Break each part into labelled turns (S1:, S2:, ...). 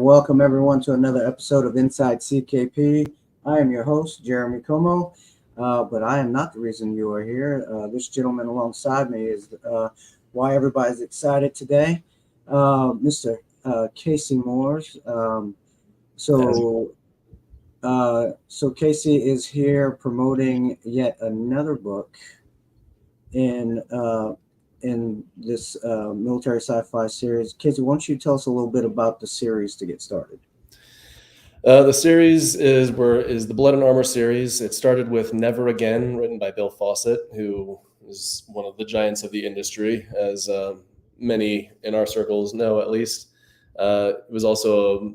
S1: and welcome everyone to another episode of Inside CKP. I am your host, Jeremy Como, but I am not the reason you are here. This gentleman alongside me is why everybody's excited today, Mr. Casey Moores. So Casey is here promoting yet another book in this military sci-fi series. Casey, why don't you tell us a little bit about the series to get started?
S2: The series is the Blood and Armor series. It started with Never Again, written by Bill Fawcett, who is one of the giants of the industry, as many in our circles know, at least. It was also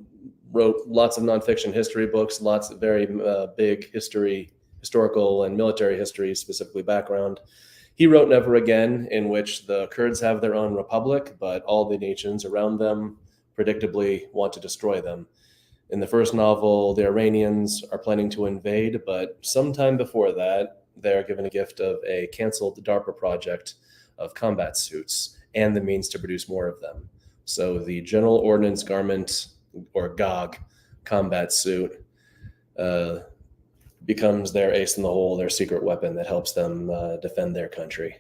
S2: wrote lots of nonfiction history books, lots of very big historical and military history, specifically background. He wrote Never Again, in which the Kurds have their own republic, but all the nations around them predictably want to destroy them. In the first novel, the Iranians are planning to invade, but sometime before that, they're given a gift of a canceled DARPA project of combat suits and the means to produce more of them. So the General Ordnance Garment, or GOG, combat suit becomes their ace in the hole, their secret weapon that helps them defend their country.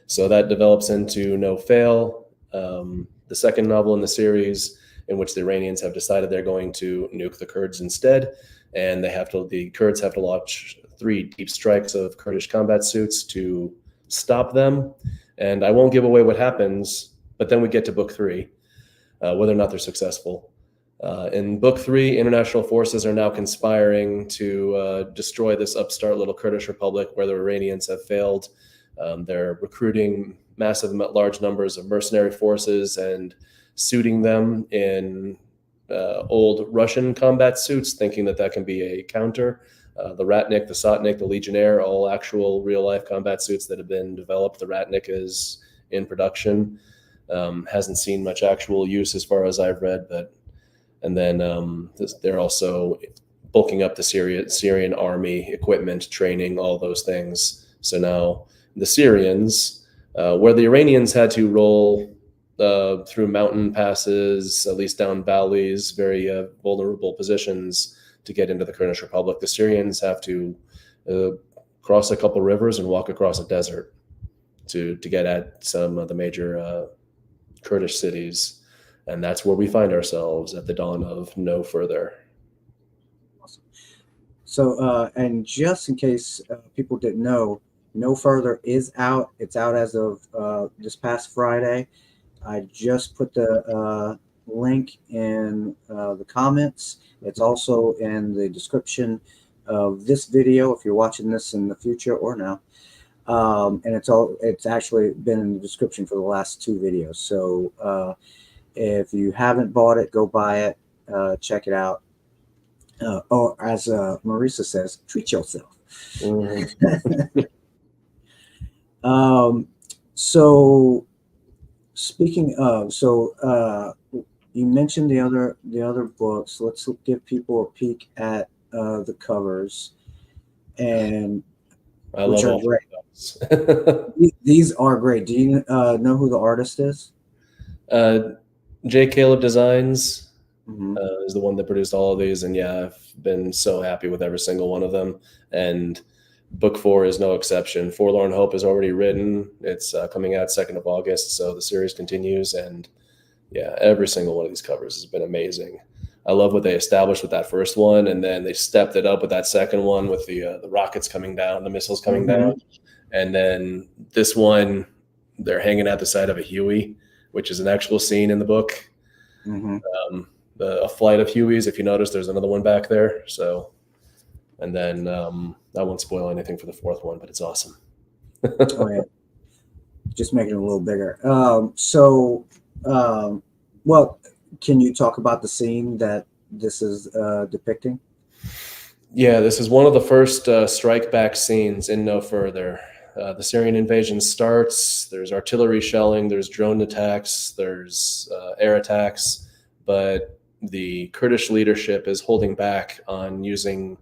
S2: So that develops into No Fail, the second novel in the series, in which the Iranians have decided they're going to nuke the Kurds instead, and the Kurds have to launch 3 deep strikes of Kurdish combat suits to stop them. And I won't give away what happens, but then we get to book 3, whether or not they're successful. In book 3, international forces are now conspiring to destroy this upstart little Kurdish republic where the Iranians have failed. They're recruiting large numbers of mercenary forces and suiting them in old Russian combat suits, thinking that can be a counter. The Ratnik, the Sotnik, the Legionnaire, all actual real-life combat suits that have been developed. The Ratnik is in production. Hasn't seen much actual use as far as I've read, and then they're also bulking up the Syrian army, equipment, training, all those things. So now the Syrians, where the Iranians had to roll through mountain passes, at least down valleys, very vulnerable positions to get into the Kurdish Republic, the Syrians have to cross a couple rivers and walk across a desert to get at some of the major Kurdish cities. And that's where we find ourselves at the dawn of No Further.
S1: Awesome. So, and just in case people didn't know, No Further is out. It's out as of this past Friday. I just put the link in the comments. It's also in the description of this video if you're watching this in the future or now. And it's actually been in the description for the last 2 videos. So if you haven't bought it, go buy it, check it out. Or as Marisa says, treat yourself. Mm-hmm. So speaking of, you mentioned the other books. Let's give people a peek at the covers, and which are great. These are great. Do you know who the artist is?
S2: J. Caleb Designs is the one that produced all of these, and yeah, I've been so happy with every single one of them. And book 4 is no exception. Forlorn Hope is already written. It's coming out 2nd of August, so the series continues. And yeah, every single one of these covers has been amazing. I love what they established with that first one, and then they stepped it up with that second one with the rockets coming down, the missiles coming down. And then this one, they're hanging out the side of a Huey, which is an actual scene in the book. A flight of Hueys. If you notice, there's another one back there. So, and then I won't spoil anything for the 4th one, but it's awesome.
S1: Oh, yeah. Just make it a little bigger. Well, can you talk about the scene that this is depicting?
S2: Yeah, this is one of the first strike back scenes in No Further. The Syrian invasion starts. There's artillery shelling, there's drone attacks, there's air attacks, but the Kurdish leadership is holding back on using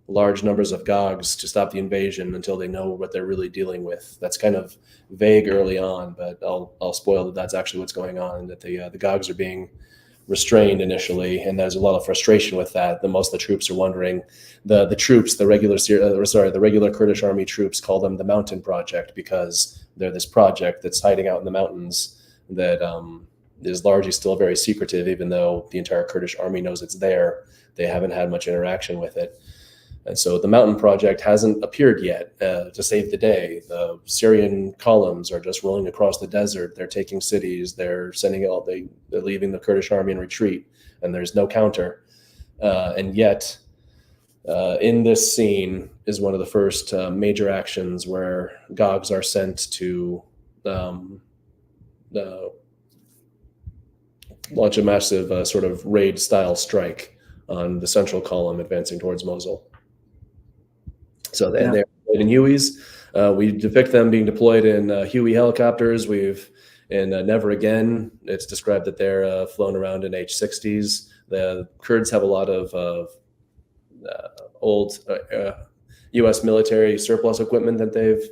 S2: large numbers of GOGs to stop the invasion until they know what they're really dealing with. That's kind of vague early on, but I'll spoil that that's actually what's going on, and that the GOGs are being restrained initially, and there's a lot of frustration with that. Most of the troops are wondering, the regular Kurdish army troops call them the Mountain Project, because they're this project that's hiding out in the mountains that is largely still very secretive, even though the entire Kurdish army knows it's there. They haven't had much interaction with it. And so the Mountain Project hasn't appeared yet to save the day. The Syrian columns are just rolling across the desert. They're taking cities. They're leaving the Kurdish army in retreat, and there's no counter. And yet, in this scene is one of the first major actions where GOGs are sent to launch a massive sort of raid-style strike on the central column advancing towards Mosul. So they're deployed in Hueys. We depict them being deployed in Huey helicopters. Never Again, it's described that they're flown around in H-60s. The Kurds have a lot of old U.S. military surplus equipment that they've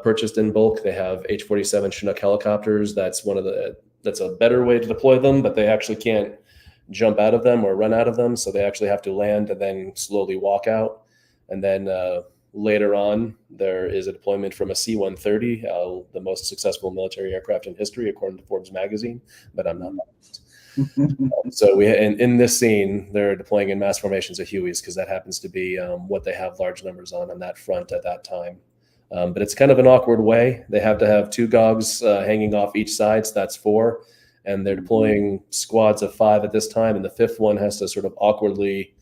S2: purchased in bulk. They have H-47 Chinook helicopters. That's a better way to deploy them, but they actually can't jump out of them or run out of them. So they actually have to land and then slowly walk out. And then later on, there is a deployment from a C-130, the most successful military aircraft in history, according to Forbes magazine, but I'm not biased. So in this scene, they're deploying in mass formations of Hueys, because that happens to be what they have large numbers on that front at that time. But it's kind of an awkward way. They have to have 2 GOGs hanging off each side, so that's 4. And they're deploying squads of 5 at this time, and the 5th one has to sort of awkwardly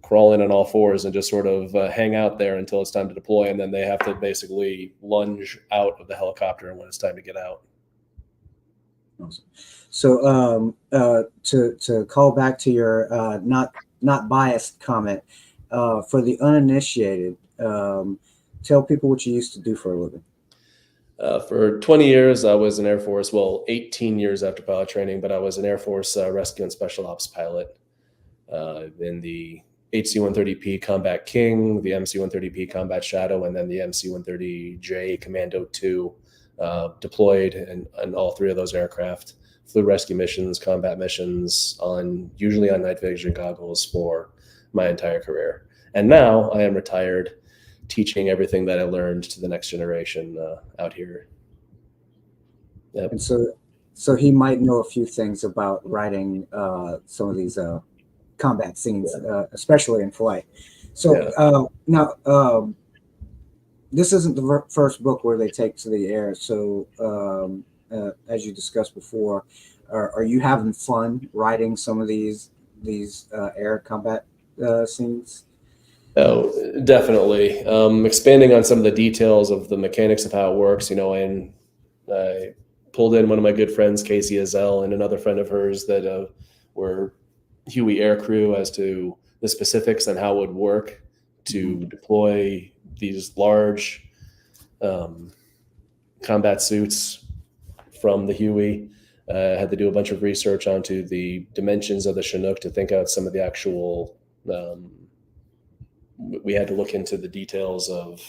S2: crawl in on all 4s and just sort of hang out there until it's time to deploy, and then they have to basically lunge out of the helicopter when it's time to get out.
S1: Awesome. So to call back to your not biased comment, for the uninitiated, tell people what you used to do for a living.
S2: For 20 years, I was an Air Force, 18 years after pilot training, but I was an Air Force rescue and special ops pilot in the HC-130P Combat King, the MC-130P Combat Shadow, and then the MC-130J Commando 2, deployed in all 3 of those aircraft. Flew rescue missions, combat missions, usually on night vision goggles for my entire career. And now I am retired, teaching everything that I learned to the next generation out here. Yep.
S1: And so he might know a few things about writing some of these combat scenes, especially in flight. So now, this isn't the first book where they take to the air. So as you discussed before, are you having fun writing some of these air combat scenes?
S2: Oh, definitely. Expanding on some of the details of the mechanics of how it works, and I pulled in one of my good friends, Casey Azell, and another friend of hers that were Huey air crew, as to the specifics on how it would work to deploy these large combat suits from the Huey. Had to do a bunch of research onto the dimensions of the Chinook to think out some of the actual we had to look into the details of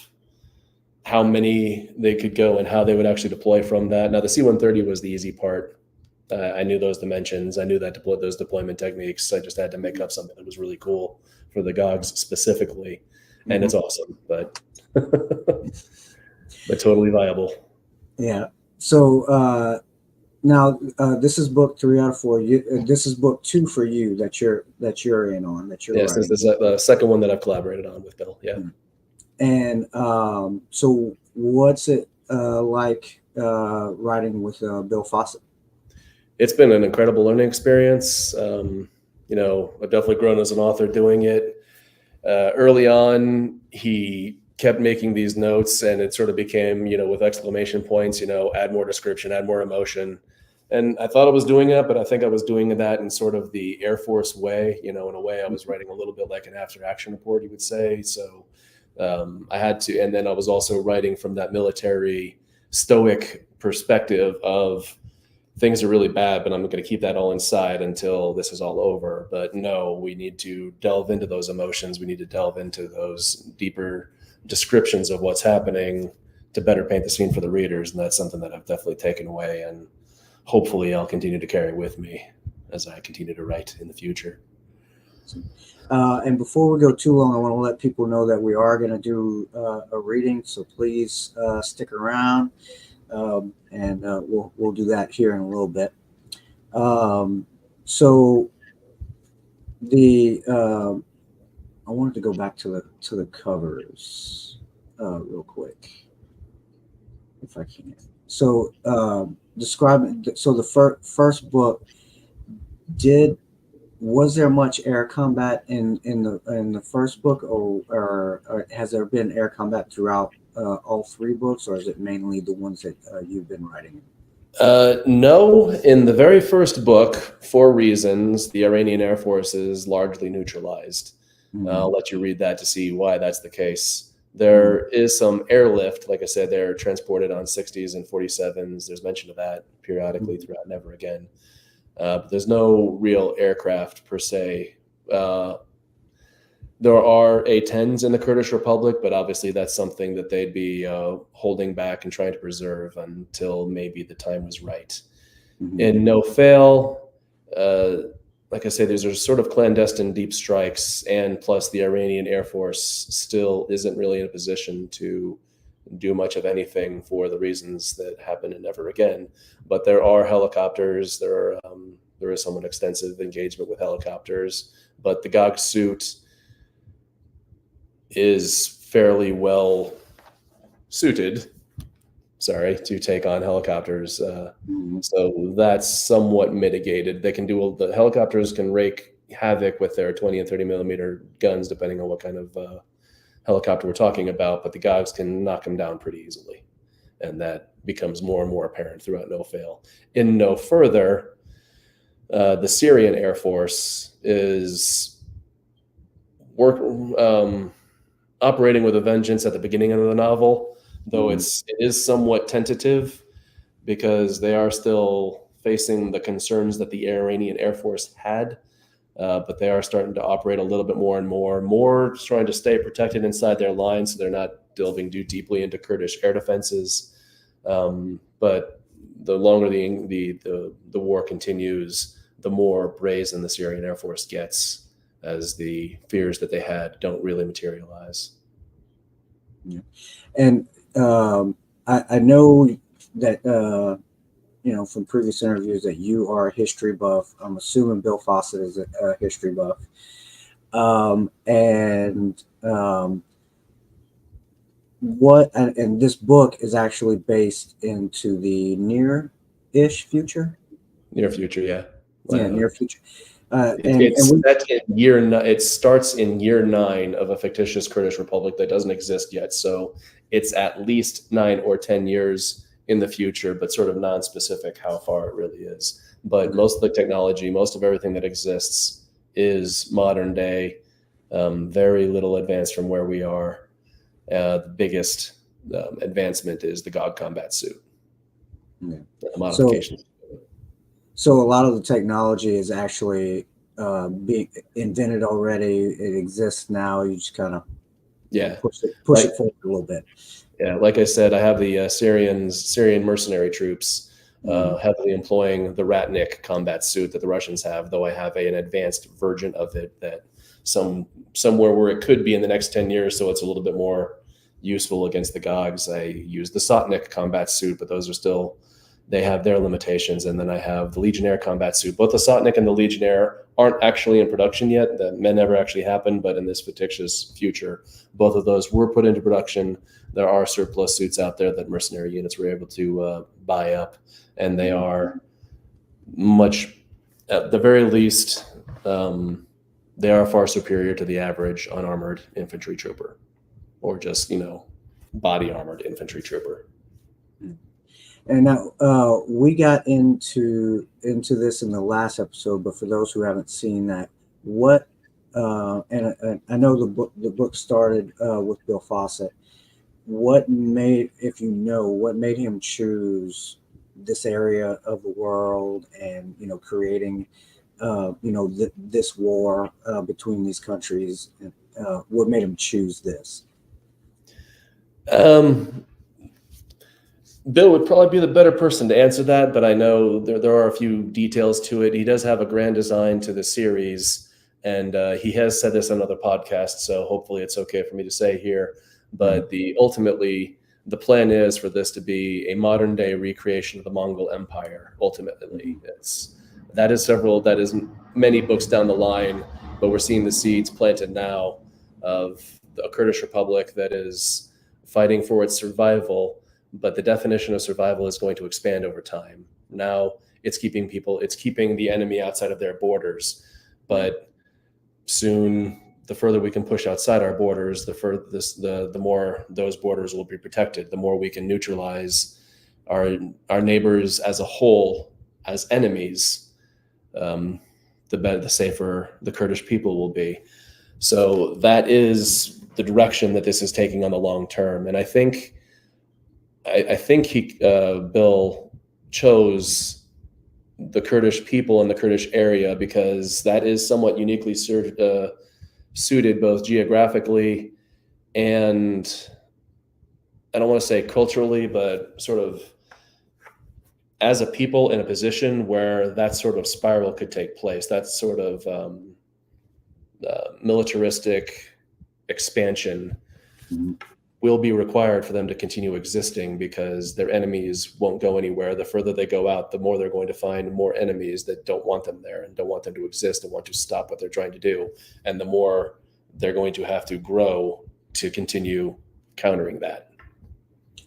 S2: how many they could go and how they would actually deploy from that. Now, the C-130 was the easy part. I knew those dimensions. I knew that those deployment techniques. I just had to make up something that was really cool for the GOGs specifically. And it's awesome, but totally viable.
S1: Yeah. So now this is book 3 out of 4. This is book 2 for you that you're in on.
S2: Yes, this is the second one that I've collaborated on with Bill. Yeah.
S1: And so what's it like writing with Bill Fawcett?
S2: It's been an incredible learning experience. I've definitely grown as an author doing it. Early on, he kept making these notes, and it sort of became, with exclamation points, add more description, add more emotion. And I thought I was doing that, but I think I was doing that in sort of the Air Force way. In a way I was writing a little bit like an after action report, you would say. So I had to, and then I was also writing from that military stoic perspective of things are really bad, but I'm going to keep that all inside until this is all over. But no, we need to delve into those emotions. We need to delve into those deeper descriptions of what's happening to better paint the scene for the readers. And that's something that I've definitely taken away, and hopefully I'll continue to carry with me as I continue to write in the future.
S1: And before we go too long, I want to let people know that we are going to do a reading, so please stick around, and we'll do that here in a little bit. So the I wanted to go back to the covers real quick, if I can. So describe it. So the first book was there much air combat in the first book, or has there been air combat throughout all three books, or is it mainly the ones that you've been writing?
S2: No, in the very first book, for reasons, the Iranian Air Force is largely neutralized. I'll let you read that to see why that's the case. There is some airlift. Like I said, they're transported on 60s and 47s. There's mention of that periodically throughout Never Again. But there's no real aircraft per se. There are A-10s in the Kurdish Republic, but obviously that's something that they'd be holding back and trying to preserve until maybe the time was right. In No Fail, like I say, there's a sort of clandestine deep strikes, and plus the Iranian Air Force still isn't really in a position to do much of anything for the reasons that happened in Never Again. But there are helicopters. There is somewhat extensive engagement with helicopters, but the GOG suit is fairly well suited, to take on helicopters. So that's somewhat mitigated. The helicopters can wreak havoc with their 20 and 30 millimeter guns, depending on what kind of helicopter we're talking about, but the GOGs can knock them down pretty easily. And that becomes more and more apparent throughout No Fail. In No Further, the Syrian Air Force is operating with a vengeance at the beginning of the novel, though it is somewhat tentative because they are still facing the concerns that the Iranian Air Force had, but they are starting to operate a little bit more and more trying to stay protected inside their lines so they're not delving too deeply into Kurdish air defenses. But the longer the war continues, the more brazen the Syrian Air Force gets, as the fears that they had don't really materialize.
S1: Yeah. And I know that from previous interviews that you are a history buff. I'm assuming Bill Fawcett is a history buff, and this book is actually based into the near-ish future.
S2: Near future, yeah.
S1: Near future.
S2: It starts in year 9 of a fictitious Kurdish republic that doesn't exist yet. So it's at least 9 or 10 years in the future, but sort of non-specific how far it really is. But most of the technology, most of everything that exists is modern day, very little advanced from where we are. The biggest advancement is the GOG combat suit.
S1: Yeah.
S2: The modifications.
S1: So a lot of the technology is actually being invented already. It exists now. You just kind of push it forward a little bit.
S2: Yeah, like I said, I have the Syrian mercenary troops heavily employing the Ratnik combat suit that the Russians have, though I have an advanced version of it that somewhere where it could be in the next 10 years, so it's a little bit more useful against the GOGs. I use the Sotnik combat suit, but those are still, they have their limitations. And then I have the Legionnaire combat suit. Both the Sotnik and the Legionnaire aren't actually in production yet. That may never actually happen, but in this fictitious future, both of those were put into production. There are surplus suits out there that mercenary units were able to buy up, and they are much, at the very least, they are far superior to the average unarmored infantry trooper, or just, body armored infantry trooper.
S1: And now we got into this in the last episode, but for those who haven't seen that, what and I know the book started with Bill Fawcett. What made him choose this area of the world and creating this war between these countries? What made him choose this?
S2: Bill would probably be the better person to answer that, but I know there are a few details to it. He does have a grand design to the series, and he has said this on other podcasts, so hopefully it's okay for me to say here. But ultimately, the plan is for this to be a modern day recreation of the Mongol Empire. Ultimately, that is many books down the line, but we're seeing the seeds planted now of a Kurdish republic that is fighting for its survival. But the definition of survival is going to expand over time. Now it's keeping the enemy outside of their borders. But soon, the further we can push outside our borders, the more those borders will be protected. The more we can neutralize our neighbors as a whole as enemies, the safer the Kurdish people will be. So that is the direction that this is taking on the long term. And I think Bill chose the Kurdish people in the Kurdish area because that is somewhat uniquely suited both geographically and, I don't want to say culturally, but sort of as a people in a position where that sort of spiral could take place, that sort of militaristic expansion will be required for them to continue existing, because their enemies won't go anywhere. The further they go out, the more they're going to find more enemies that don't want them there and don't want them to exist and want to stop what they're trying to do. And the more they're going to have to grow to continue countering that.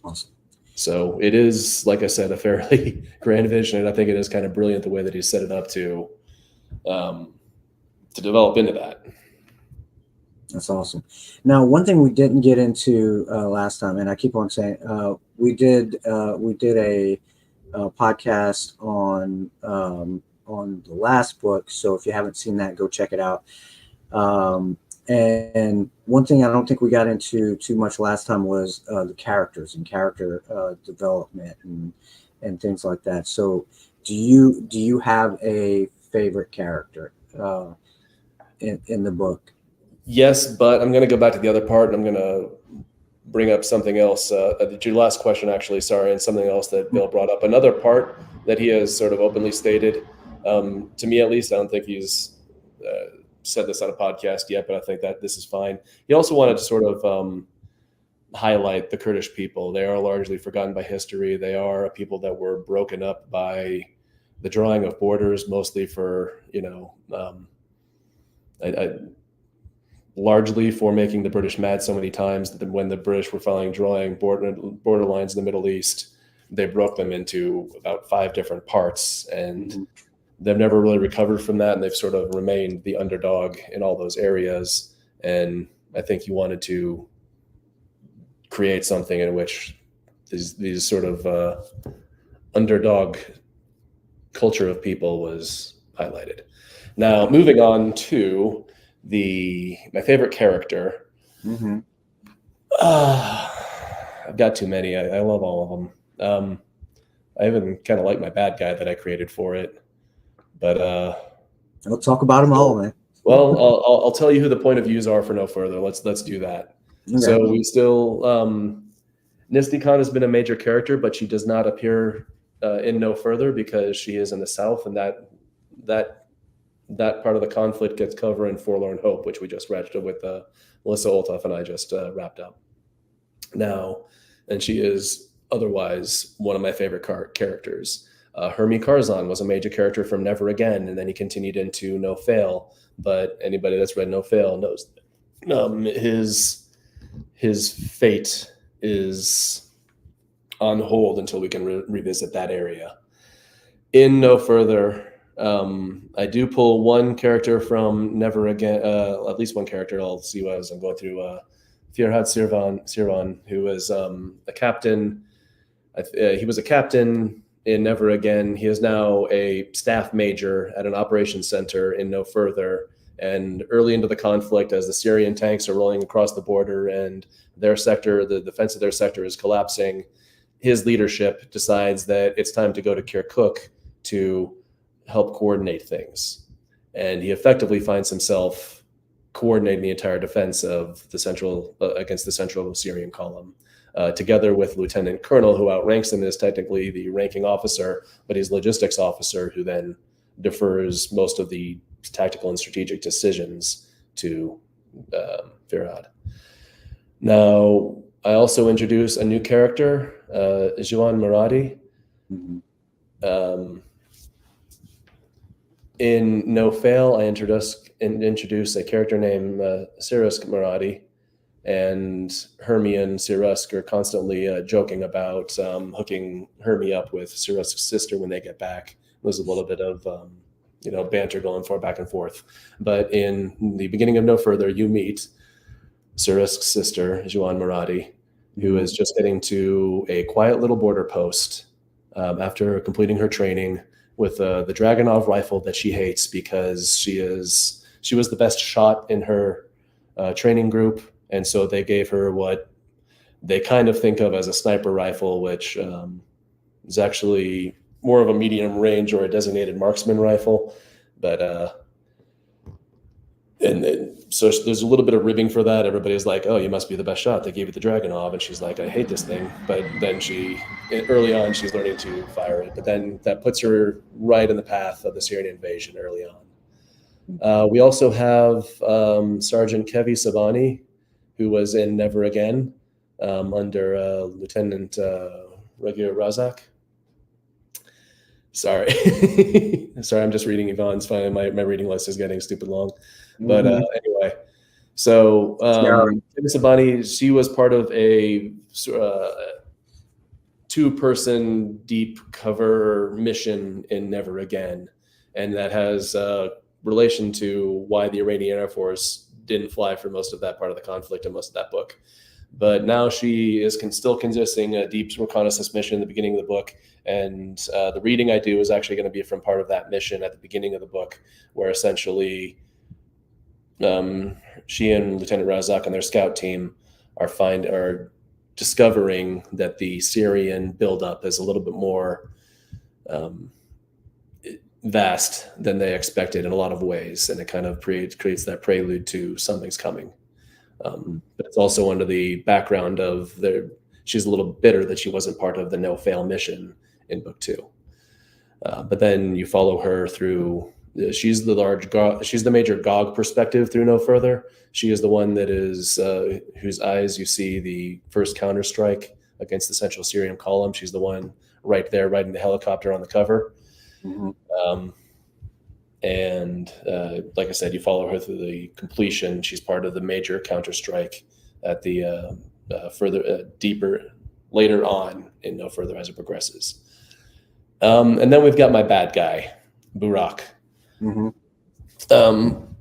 S1: Awesome.
S2: So it is, like I said, a fairly grand vision. And I think it is kind of brilliant the way that he set it up to develop into that.
S1: That's awesome. Now, one thing we didn't get into last time, and I keep on saying, we did a podcast on the last book. So if you haven't seen that, go check it out. And one thing I don't think we got into too much last time was the characters and character development and things like that. So do you have a favorite character in the book?
S2: Yes, but I'm going to go back to the other part, and I'm going to bring up something else. Your last question, actually, sorry, and something else that Bill brought up. Another part that he has sort of openly stated, to me at least, I don't think he's said this on a podcast yet, but I think that this is fine. He also wanted to sort of highlight the Kurdish people. They are largely forgotten by history. They are a people that were broken up by the drawing of borders, mostly for, largely for making the British mad so many times that when the British were finally drawing border lines in the Middle East, they broke them into about 5 different parts, and they've never really recovered from that, and they've sort of remained the underdog in all those areas. And I think he wanted to create something in which these sort of underdog culture of people was highlighted. Now, moving on to my favorite character. I've got too many. I love all of them. I even kind of like my bad guy that I created for it. But
S1: we'll talk about them all, man.
S2: Well, I'll tell you who the point of views are for no further. Let's do that. Okay. So we still Nisty Khan has been a major character, but she does not appear in No Further because she is in the South, and that part of the conflict gets covered in Forlorn Hope, which we just wrapped up with Melissa Olthoff and I just wrapped up now. And she is otherwise one of my favorite characters. Hermie Karzan was a major character from Never Again, and then he continued into No Fail. But anybody that's read No Fail knows his fate is on hold until we can revisit that area. In No Further, I do pull one character from Never Again, at least one character. I'll see as I'm going through. Firhad Sirvan, who was a captain. He was a captain in Never Again. He is now a staff major at an operations center in No Further. And early into the conflict, as the Syrian tanks are rolling across the border and their sector, the defense of their sector is collapsing, his leadership decides that it's time to go to Kirkuk to help coordinate things. And he effectively finds himself coordinating the entire defense of the central against the central Syrian column. together with Lieutenant Colonel, who outranks him, is technically the ranking officer, but he's logistics officer, who then defers most of the tactical and strategic decisions to Farad. Now, I also introduce a new character, Juan Maradi. In No Fail, I introduce a character named Sirusk Maradi, and Hermie and Sirusk are constantly joking about hooking Hermie up with Sirusk's sister when they get back. There's a little bit of banter going back and forth. But in the beginning of No Further, you meet Sirusk's sister, Juan Maradi, who is just getting to a quiet little border post after completing her training with the Dragunov rifle that she hates because she was the best shot in her training group, and so they gave her what they kind of think of as a sniper rifle, which is actually more of a medium range or a designated marksman rifle. But so there's a little bit of ribbing for that. Everybody's like, "Oh, you must be the best shot. They gave you the Dragunov," and she's like, "I hate this thing." But then early on, she's learning to fire it. But then that puts her right in the path of the Syrian invasion early on. We also have Sergeant Kevi Sabani, who was in Never Again under Lieutenant Regia Razak. Sorry, I'm just reading Yvonne's. Fine, my reading list is getting stupid long. But anyway, so Sabani, she was part of a 2-person deep cover mission in Never Again, and that has relation to why the Iranian Air Force didn't fly for most of that part of the conflict and most of that book. But now she is still consisting a deep reconnaissance mission in the beginning of the book. And the reading I do is actually going to be from part of that mission at the beginning of the book, where essentially she and Lieutenant Razak and their scout team are discovering that the Syrian buildup is a little bit more vast than they expected in a lot of ways. And it kind of creates that prelude to something's coming. But it's also under the background of she's a little bitter that she wasn't part of the No Fail mission in book 2. But then you follow her through, she's the major GOG perspective through No Further. She is the one that is, whose eyes you see the first counterstrike against the central Syrian column. She's the one right there riding the helicopter on the cover. And like I said, you follow her through the completion. She's part of the major counterstrike at the deeper later on in No Further as it progresses. And then we've got my bad guy, Burak.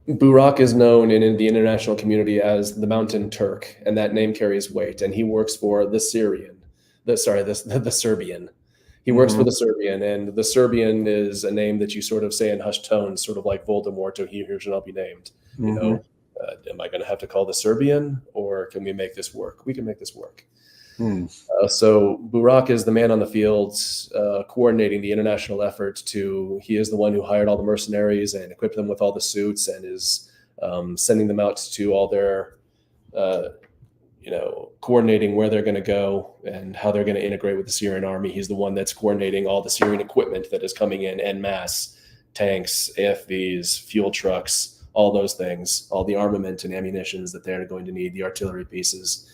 S2: Burak is known in the international community as the Mountain Turk, and that name carries weight. And he works for the Serbian. He works for the Serbian, and the Serbian is a name that you sort of say in hushed tones, sort of like Voldemort, or he shall not be named. Am I going to have to call the Serbian, or can we make this work? We can make this work. So Burak is the man on the field coordinating the international effort. He is the one who hired all the mercenaries and equipped them with all the suits and is sending them out to all their coordinating where they're going to go and how they're going to integrate with the Syrian army. He's the one that's coordinating all the Syrian equipment that is coming in en masse, tanks, AFVs, fuel trucks, all those things, all the armament and ammunitions that they're going to need, the artillery pieces,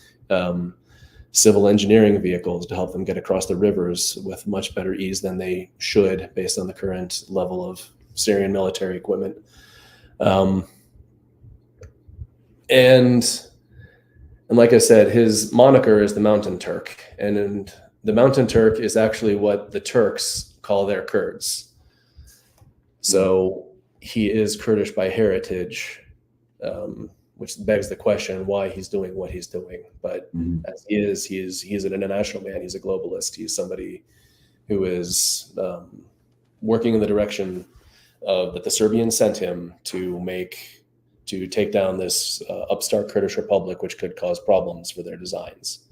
S2: civil engineering vehicles to help them get across the rivers with much better ease than they should based on the current level of Syrian military equipment. And like I said, his moniker is the Mountain Turk. And the Mountain Turk is actually what the Turks call their Kurds. So he is Kurdish by heritage, which begs the question why he's doing what he's doing. But as he's an international man. He's a globalist. He's somebody who is working in the direction that the Serbians sent him to take down this upstart Kurdish republic, which could cause problems for their designs.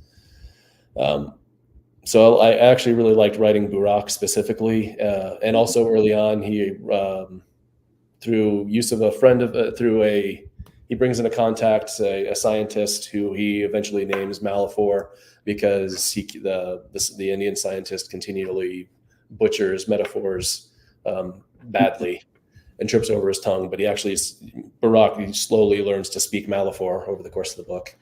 S2: So I actually really liked writing Burak specifically, and also early on, he through use of a friend of he brings into contact a scientist who he eventually names Malafor because the Indian scientist continually butchers metaphors badly and trips over his tongue. But Barack slowly learns to speak Malafor over the course of the book.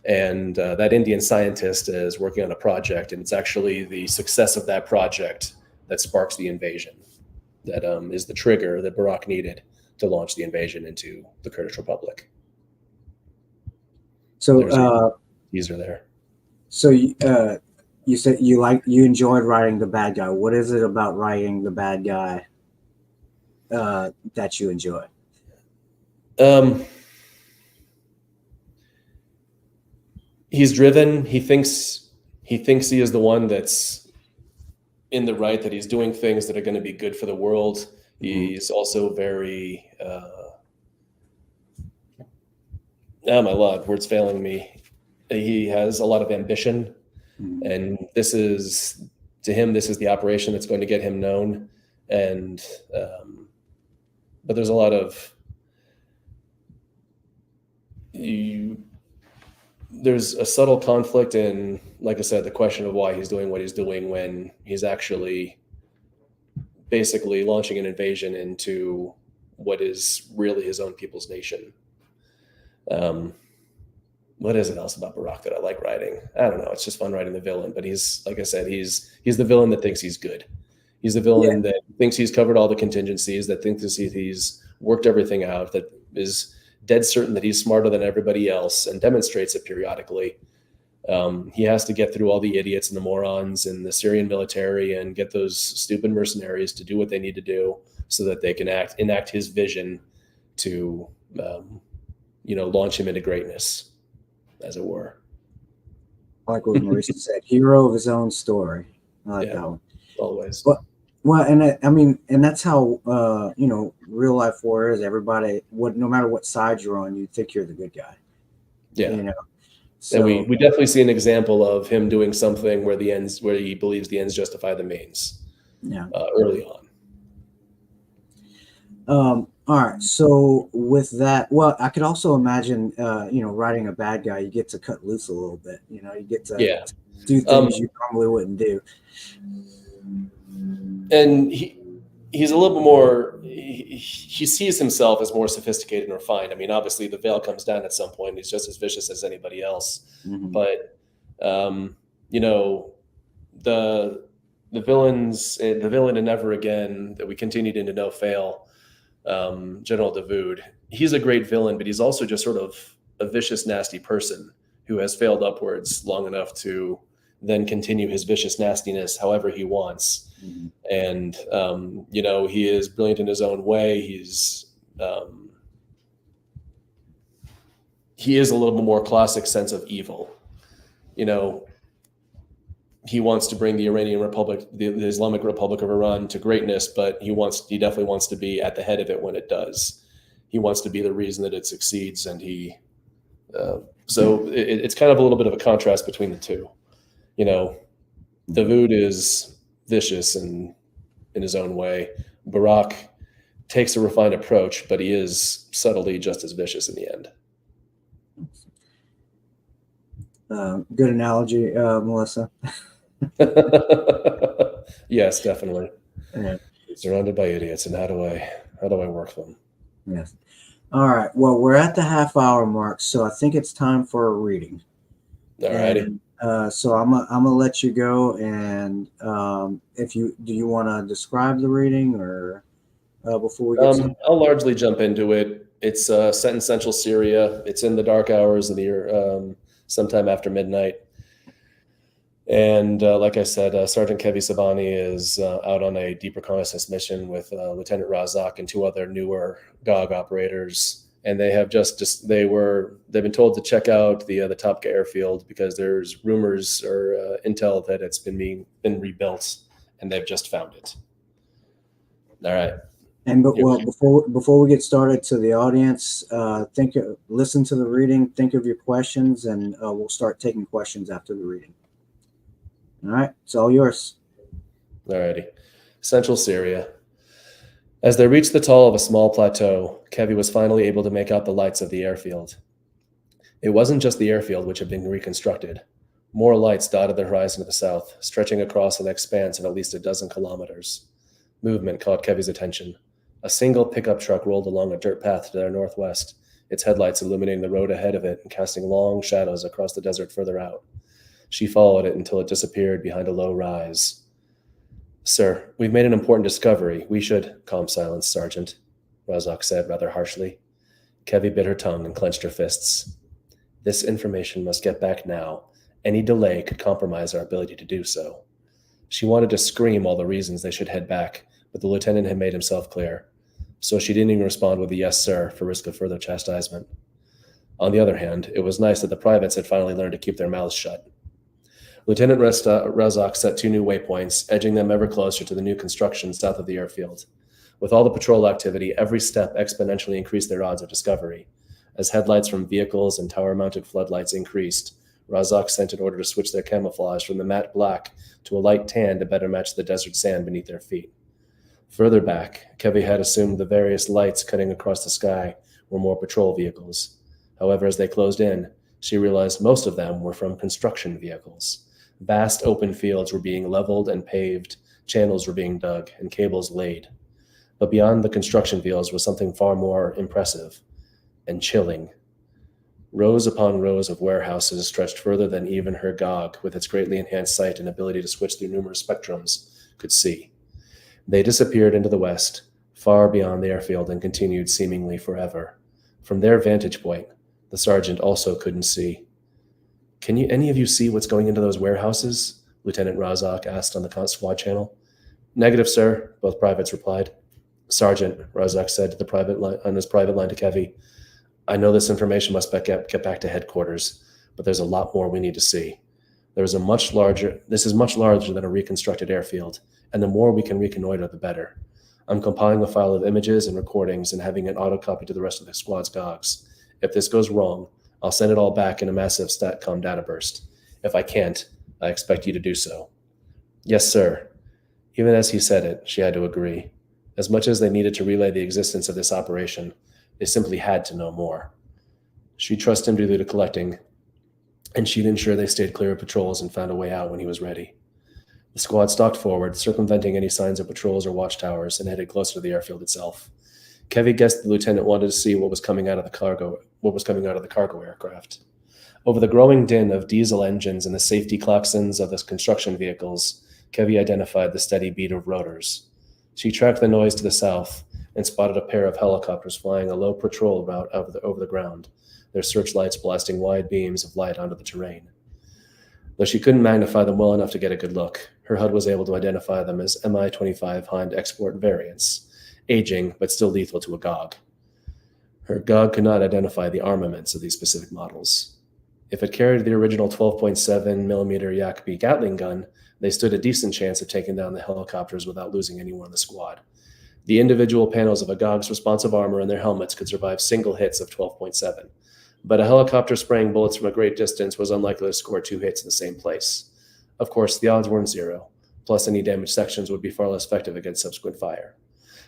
S2: And that Indian scientist is working on a project, and it's actually the success of that project that sparks the invasion. That is the trigger that Barack needed to launch the invasion into the Kurdish Republic.
S1: So
S2: teaser there.
S1: So you said you enjoyed writing the bad guy. What is it about writing the bad guy that you enjoy?
S2: He's driven. He thinks he is the one that's in the right, that he's doing things that are going to be good for the world. Mm-hmm. He's also very oh my Lord, words failing me. He has a lot of ambition, mm-hmm. and to him this is the operation that's going to get him known. And but there's a lot of there's a subtle conflict in, like I said, the question of why he's doing what he's doing when he's actually basically launching an invasion into what is really his own people's nation. What is it else about Barack that I like writing? I don't know. It's just fun writing the villain, but he's, like I said, he's the villain that thinks he's good. He's the villain that thinks he's covered all the contingencies, that thinks he's worked everything out, that is dead certain that he's smarter than everybody else, and demonstrates it periodically. He has to get through all the idiots and the morons in the Syrian military and get those stupid mercenaries to do what they need to do so that they can enact his vision to, launch him into greatness, as it were.
S1: Like what Marisa said, hero of his own story. I like that one.
S2: Always.
S1: Well, and that's how real life war is. Everybody, no matter what side you're on, you think you're the good guy.
S2: Yeah. So, and we definitely see an example of him doing something where he believes the ends justify the means.
S1: Yeah.
S2: Early on.
S1: All right. So with that, well, I could also imagine, writing a bad guy, you get to cut loose a little bit. You get to do things you normally wouldn't do.
S2: And he's a little bit more, he sees himself as more sophisticated and refined. I mean, obviously the veil comes down at some point. He's just as vicious as anybody else. Mm-hmm. But, the villain in Never Again that we continued into No Fail, General Davoud, he's a great villain, but he's also just sort of a vicious, nasty person who has failed upwards long enough to then continue his vicious nastiness however he wants. Mm-hmm. And, he is brilliant in his own way. He is a little bit more classic sense of evil. He wants to bring the Iranian Republic, the Islamic Republic of Iran, to greatness, but he definitely wants to be at the head of it when it does. He wants to be the reason that it succeeds. And so it's kind of a little bit of a contrast between the two. Davoud is vicious in his own way. Barack takes a refined approach, but he is subtly just as vicious in the end.
S1: Good analogy, Melissa.
S2: Yes, definitely. Yeah. Surrounded by idiots, and how do I work them?
S1: Yes. All right. Well, we're at the half-hour mark, so I think it's time for a reading.
S2: All righty.
S1: So I'm gonna let you go, and do you want to describe the reading, or before we get
S2: I'll largely jump into it. It's set in central Syria. It's in the dark hours of the year, sometime after midnight. And like I said, Sergeant Kevi Sabani is out on a deep reconnaissance mission with Lieutenant Razak and two other newer GOG operators. And they have they've been told to check out the Topka airfield because there's rumors or intel that it's been rebuilt, and they've just found it. All right.
S1: And before we get started, to the audience, listen to the reading, think of your questions, and we'll start taking questions after the reading. All right, it's all yours.
S2: All righty. Central Syria. As they reached the top of a small plateau, Kevi was finally able to make out the lights of the airfield. It wasn't just the airfield which had been reconstructed. More lights dotted the horizon to the south, stretching across an expanse of at least a dozen kilometers. Movement caught Kevi's attention. A single pickup truck rolled along a dirt path to their northwest, its headlights illuminating the road ahead of it and casting long shadows across the desert further out. She followed it until it disappeared behind a low rise. Sir, we've made an important discovery. We should— Calm silence, Sergeant, Razak said rather harshly. Kevi bit her tongue and clenched her fists. This information must get back now. Any delay could compromise our ability to do so. She wanted to scream all the reasons they should head back, but the lieutenant had made himself clear. So she didn't even respond with a yes, sir, for risk of further chastisement. On the other hand, it was nice that the privates had finally learned to keep their mouths shut. Lieutenant Razak set 2 new waypoints, edging them ever closer to the new construction south of the airfield. With all the patrol activity, every step exponentially increased their odds of discovery. As headlights from vehicles and tower-mounted floodlights increased, Razak sent an order to switch their camouflage from the matte black to a light tan to better match the desert sand beneath their feet. Further back, Kevi had assumed the various lights cutting across the sky were more patrol vehicles. However, as they closed in, she realized most of them were from construction vehicles. Vast open fields were being leveled and paved, channels were being dug, and cables laid. But beyond the construction fields was something far more impressive and chilling. Rows upon rows of warehouses stretched further than even her GOG, with its greatly enhanced sight and ability to switch through numerous spectrums, could see. They disappeared into the west, far beyond the airfield, and continued seemingly forever. From their vantage point, the sergeant also couldn't see. Can any of you see what's going into those warehouses? Lieutenant Razak asked on the squad channel. Negative, sir, both privates replied. Sergeant, Razak said to the private line, on his private line to Kevi, I know this information must get back to headquarters, but there's a lot more we need to see. This is much larger than a reconstructed airfield, and the more we can reconnoiter, the better. I'm compiling a file of images and recordings and having it autocopied to the rest of the squad's GOGs. If this goes wrong, I'll send it all back in a massive StatCom data burst. If I can't, I expect you to do so. Yes, sir. Even as he said it, she had to agree. As much as they needed to relay the existence of this operation, they simply had to know more. She'd trust him to do the collecting, and she'd ensure they stayed clear of patrols and found a way out when he was ready. The squad stalked forward, circumventing any signs of patrols or watchtowers, and headed closer to the airfield itself. Kevi guessed the lieutenant wanted to see what was coming out of the cargo aircraft. Over the growing din of diesel engines and the safety klaxons of the construction vehicles, Kevi identified the steady beat of rotors. She tracked the noise to the south and spotted a pair of helicopters flying a low patrol route over the ground, their searchlights blasting wide beams of light onto the terrain. Though she couldn't magnify them well enough to get a good look, her HUD was able to identify them as Mi-25 Hind export variants, aging but still lethal to a GOG. Her GOG could not identify the armaments of these specific models. If it carried the original 12.7mm Yak-B Gatling gun, they stood a decent chance of taking down the helicopters without losing anyone in the squad. The individual panels of a GOG's responsive armor and their helmets could survive single hits of 12.7, but a helicopter spraying bullets from a great distance was unlikely to score 2 hits in the same place. Of course, the odds weren't zero, plus any damaged sections would be far less effective against subsequent fire.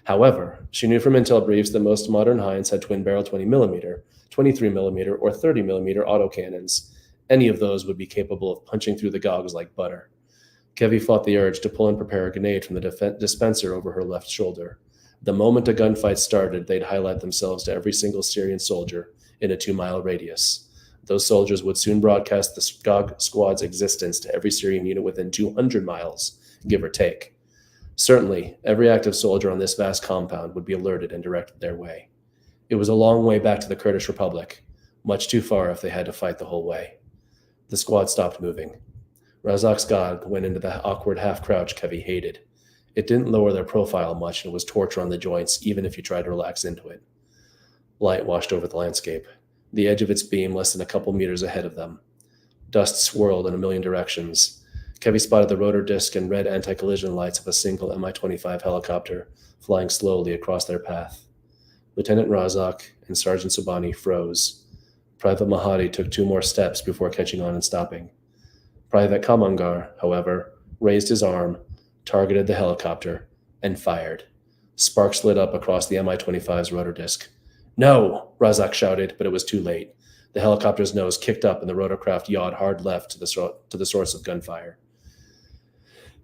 S2: However, she knew from intel briefs that most modern Hinds had twin-barrel 20mm, 23mm, or 30mm autocannons. Any of those would be capable of punching through the GOGs like butter. Kevi fought the urge to pull and prepare a grenade from the dispenser over her left shoulder. The moment a gunfight started, they'd highlight themselves to every single Syrian soldier in a 2-mile radius. Those soldiers would soon broadcast the GOG squad's existence to every Syrian unit within 200 miles, give or take. Certainly, every active soldier on this vast compound would be alerted and directed their way. It was a long way back to the Kurdish Republic, much too far if they had to fight the whole way. The squad stopped moving. Razak's GOG went into the awkward half-crouch Kevi hated. It didn't lower their profile much, and it was torture on the joints, even if you tried to relax into it. Light washed over the landscape, the edge of its beam less than a couple meters ahead of them. Dust swirled in a million directions. Kevi spotted the rotor disc and red anti-collision lights of a single Mi-25 helicopter flying slowly across their path. Lieutenant Razak and Sergeant Subani froze. Private Mahadi took 2 more steps before catching on and stopping. Private Kamangar, however, raised his arm, targeted the helicopter, and fired. Sparks lit up across the Mi-25's rotor disc. "No!" Razak shouted, but it was too late. The helicopter's nose kicked up and the rotorcraft yawed hard left to the source of gunfire.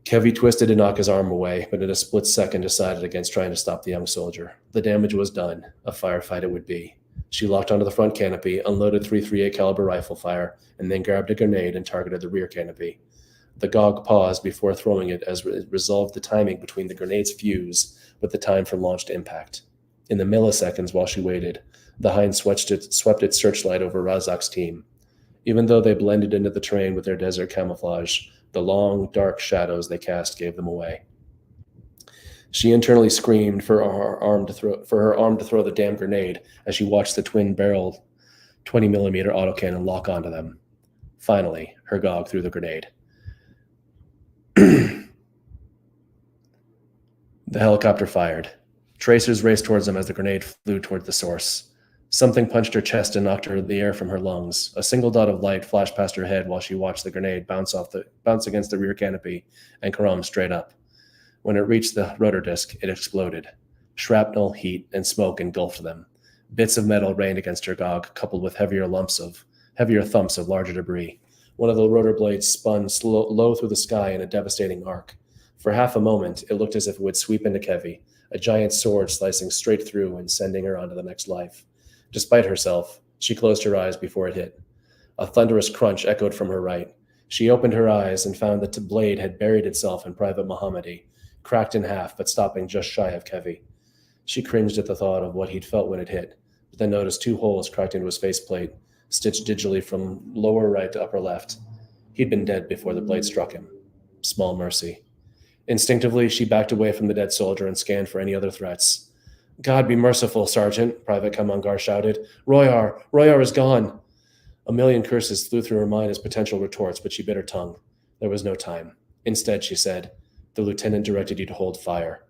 S2: Kevy twisted to knock his arm away, but in a split second decided against trying to stop the young soldier. The damage was done. A firefight it would be. She locked onto the front canopy, unloaded .338 caliber rifle fire, and then grabbed a grenade and targeted the rear canopy. The GOG paused before throwing it as it resolved the timing between the grenade's fuse with the time for launch to impact. In the milliseconds while she waited, the Hind swept its searchlight over Razak's team. Even though they blended into the terrain with their desert camouflage, the long, dark shadows they cast gave them away. She internally screamed for her arm to throw the damn grenade as she watched the twin-barreled 20mm autocannon lock onto them. Finally, her GOG threw the grenade. The helicopter fired. Tracers raced towards them as the grenade flew towards the source. Something punched her chest and knocked the air from her lungs. A single dot of light flashed past her head while she watched the grenade bounce against the rear canopy and carom straight up. When it reached the rotor disc, it exploded. Shrapnel, heat, and smoke engulfed them. Bits of metal rained against her GOG, coupled with heavier thumps of larger debris. One of the rotor blades spun low through the sky in a devastating arc. For half a moment, it looked as if it would sweep into Kevy, a giant sword slicing straight through and sending her onto the next life. Despite herself, she closed her eyes before it hit. A thunderous crunch echoed from her right. She opened her eyes and found that the blade had buried itself in Private Mohammadi, cracked in half but stopping just shy of Kevy. She cringed at the thought of what he'd felt when it hit, but then noticed 2 holes cracked into his faceplate, stitched digitally from lower right to upper left. He'd been dead before the blade struck him. Small mercy. Instinctively, she backed away from the dead soldier and scanned for any other threats. "God be merciful, Sergeant," Private Kamangar shouted. Royar is gone." A million curses flew through her mind as potential retorts, but she bit her tongue. There was no time. Instead, she said, "The lieutenant directed you to hold fire.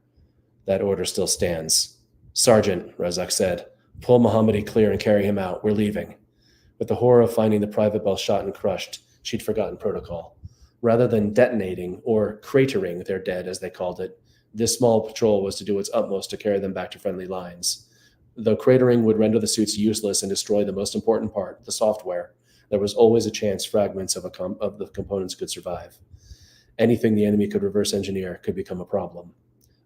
S2: That order still stands." "Sergeant," Razak said, "pull Mohammadi clear and carry him out. We're leaving." With the horror of finding the private bell shot and crushed, she'd forgotten protocol. Rather than detonating, or cratering their dead, as they called it, this small patrol was to do its utmost to carry them back to friendly lines. Though cratering would render the suits useless and destroy the most important part, the software, there was always a chance fragments of the components could survive. Anything the enemy could reverse engineer could become a problem.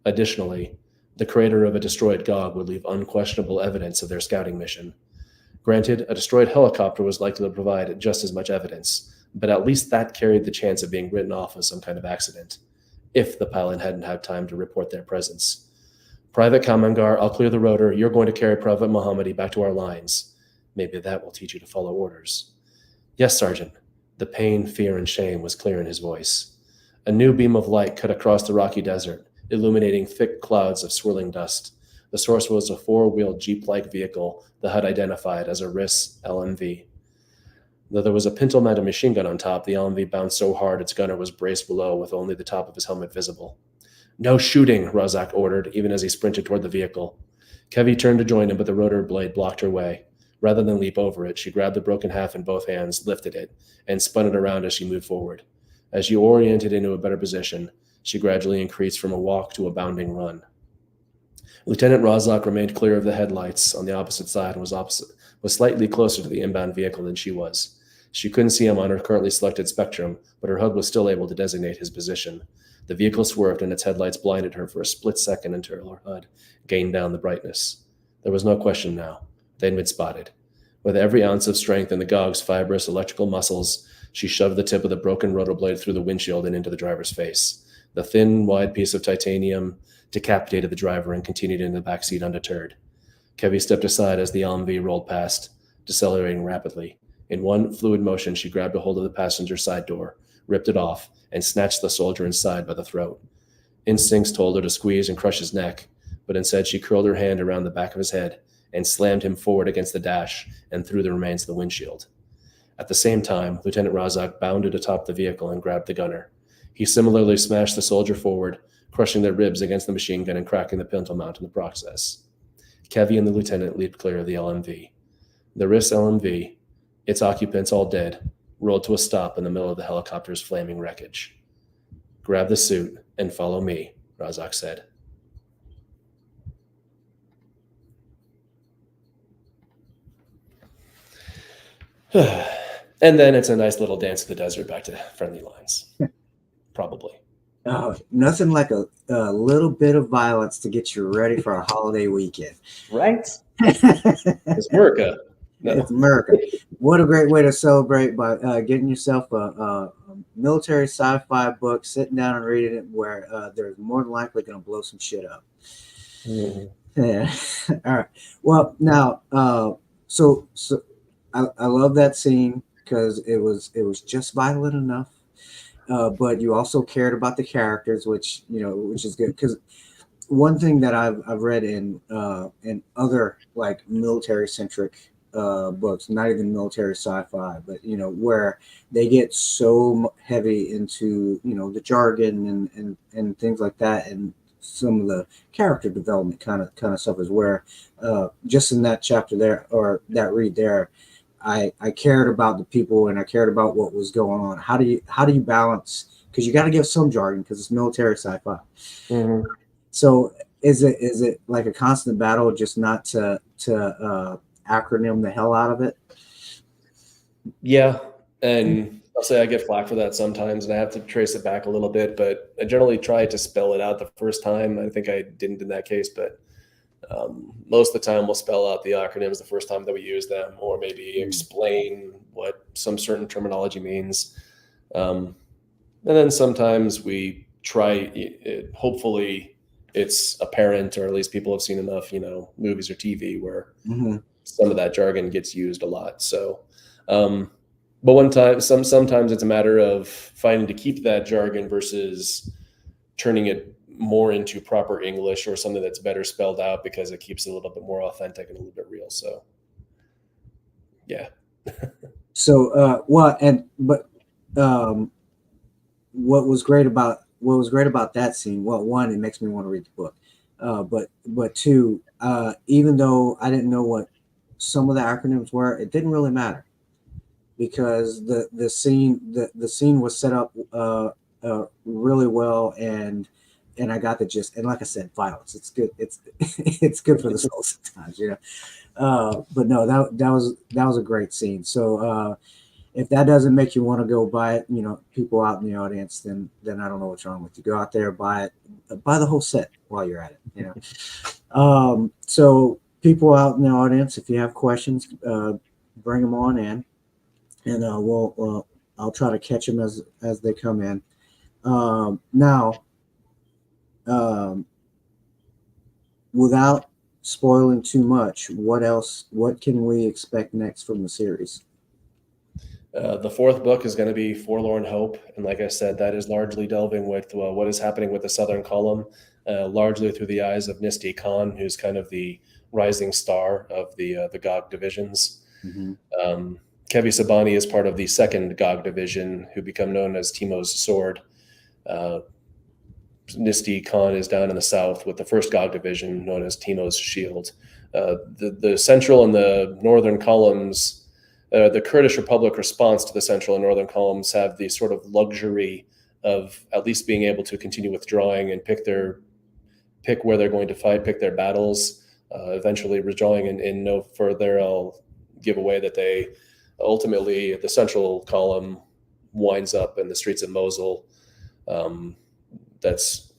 S2: Additionally, the crater of a destroyed GOG would leave unquestionable evidence of their scouting mission. Granted, a destroyed helicopter was likely to provide just as much evidence, but at least that carried the chance of being written off as some kind of accident, if the pilot hadn't had time to report their presence. "Private Kamangar, I'll clear the rotor. You're going to carry Private Mohammadi back to our lines. Maybe that will teach you to follow orders." "Yes, Sergeant." The pain, fear, and shame was clear in his voice. A new beam of light cut across the rocky desert, illuminating thick clouds of swirling dust. The source was a 4-wheeled Jeep-like vehicle the HUD identified as a RIS LMV. Though there was a pintle-mounted machine gun on top, the LMV bounced so hard its gunner was braced below with only the top of his helmet visible. "No shooting," Razak ordered, even as he sprinted toward the vehicle. Kevy turned to join him, but the rotor blade blocked her way. Rather than leap over it, she grabbed the broken half in both hands, lifted it, and spun it around as she moved forward. As she oriented into a better position, she gradually increased from a walk to a bounding run. Lieutenant Razak remained clear of the headlights on the opposite side and was slightly closer to the inbound vehicle than she was. She couldn't see him on her currently selected spectrum, but her HUD was still able to designate his position. The vehicle swerved and its headlights blinded her for a split second until her HUD gained down the brightness. There was no question now. They'd been spotted. With every ounce of strength in the GOG's fibrous electrical muscles, she shoved the tip of the broken rotor blade through the windshield and into the driver's face. The thin, wide piece of titanium decapitated the driver and continued into the backseat undeterred. Kevy stepped aside as the LMV rolled past, decelerating rapidly. In one fluid motion, she grabbed a hold of the passenger side door, ripped it off, and snatched the soldier inside by the throat. Instincts told her to squeeze and crush his neck, but instead she curled her hand around the back of his head and slammed him forward against the dash and through the remains of the windshield. At the same time, Lieutenant Razak bounded atop the vehicle and grabbed the gunner. He similarly smashed the soldier forward, crushing their ribs against the machine gun and cracking the pintle mount in the process. Kevy and the lieutenant leaped clear of the LMV. The RIS LMV, its occupants all dead, rolled to a stop in the middle of the helicopter's flaming wreckage. "Grab the suit and follow me," Razak said. And then it's a nice little dance to the desert back to friendly lines. Probably.
S1: Nothing like a little bit of violence to get you ready for a holiday weekend.
S2: Right?
S1: It's
S2: It's America. No.
S1: America. What a great way to celebrate by getting yourself a military sci-fi book, sitting down and reading it, where they're more than likely going to blow some shit up.
S2: Mm-hmm.
S1: Yeah. All right. Well, now, so I love that scene because it was just violent enough, but you also cared about the characters, which is good. Because one thing that I've read in other like military centric books, not even military sci-fi, but where they get so heavy into the jargon and things like that, and some of the character development kind of stuff is where just in that chapter there, or that read there, I cared about the people and I cared about what was going on. How do you balance, because you got to give some jargon because it's military sci-fi.
S2: Mm-hmm.
S1: So is it like a constant battle just not to acronym the hell out of it?
S2: Yeah. And I'll say I get flack for that sometimes, and I have to trace it back a little bit, but I generally try to spell it out the first time. I think I didn't in that case, but most of the time we'll spell out the acronyms the first time that we use them, or maybe explain what some certain terminology means. And then sometimes we try, hopefully it's apparent, or at least people have seen enough, movies or TV where some of that jargon gets used a lot. So, but sometimes it's a matter of finding to keep that jargon versus turning it more into proper English or something that's better spelled out, because it keeps it a little bit more authentic and a little bit real. So, yeah.
S1: So what was great about that scene? Well, one, it makes me want to read the book. But two, even though I didn't know what some of the acronyms were, it didn't really matter, because the scene was set up really well, and I got the gist. And like I said, violence. It's good. It's good for the soul sometimes, But no, that was a great scene. So if that doesn't make you want to go buy it, people out in the audience, then I don't know what's wrong with you. Go out there, buy it, buy the whole set while you're at it. So people out in the audience, if you have questions, bring them on in, and I'll try to catch them as they come in. Now, without spoiling too much, what can we expect next from the series?
S2: The fourth book is going to be Forlorn Hope. And like I said, that is largely delving with what is happening with the Southern Column, largely through the eyes of Nisty Khan, who's kind of the rising star of the GOG divisions.
S1: Mm-hmm.
S2: Kevi Sabani is part of the second GOG division, who become known as Timo's Sword. Nisty Khan is down in the south with the first GOG division, known as Timo's Shield. The central and the northern columns, the Kurdish Republic response to the central and northern columns have the sort of luxury of at least being able to continue withdrawing and pick where they're going to fight, pick their battles, eventually withdrawing and no further. I'll give away that they ultimately, the central column winds up in the streets of Mosul. That's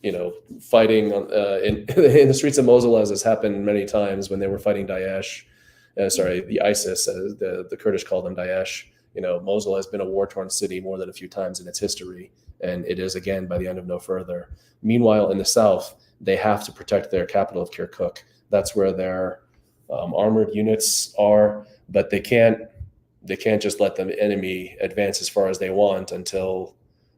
S2: fighting in the streets of Mosul, as has happened many times when they were fighting Daesh. The ISIS, the Kurdish call them Daesh. Mosul has been a war-torn city more than a few times in its history, and it is again by the end of No Further. Meanwhile, in the south, they have to protect their capital of Kirkuk. That's where their armored units are, but they can't just let the enemy advance as far as they want until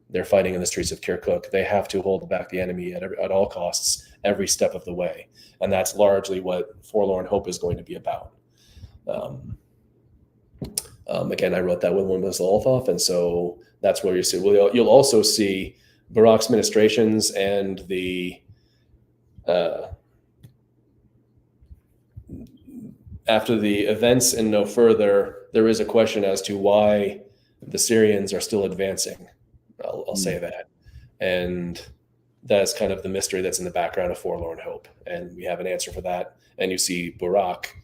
S2: they're fighting in the streets of Kirkuk. They have to hold back the enemy at all costs, every step of the way, and that's largely what Forlorn Hope is going to be about. Again, I wrote that with Zolotov, and so that's where you see. Well, you'll also see Barak's ministrations and the after the events in No Further, there is a question as to why the Syrians are still advancing. I'll say that, and that's kind of the mystery that's in the background of Forlorn Hope, and we have an answer for that. And you see Barak